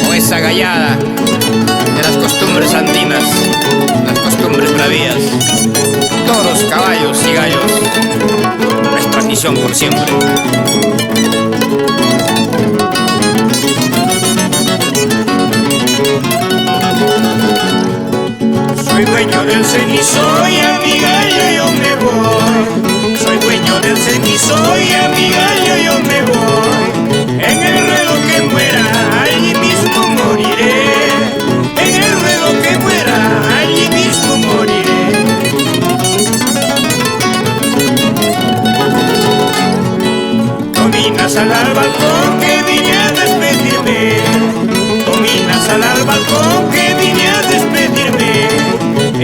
con esa gallada de las costumbres andinas, las costumbres bravías, toros, caballos y gallos, nuestra misión por siempre. Soy dueño del cenizo y a mi gallo yo me voy. Soy dueño del cenizo y a mi gallo yo me voy. En el ruedo que muera, allí mismo moriré. En el ruedo que muera, allí mismo moriré. Dominas al balcón que vine a despedirme. Dominas al balcón que vine a despedirme.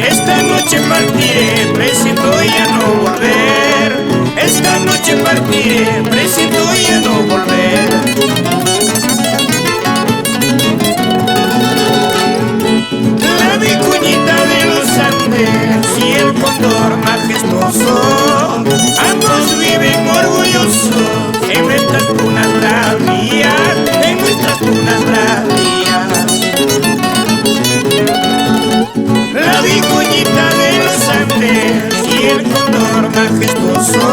Esta noche partiré, presiento ya no volver. Esta noche partiré, presiento ya no volver. La vicuñita de los Andes y el cóndor majestuoso, ambos viven orgullosos en nuestras tunas bravías, en nuestras tunas bravías. La vicuñita de los Andes y el cóndor majestuoso,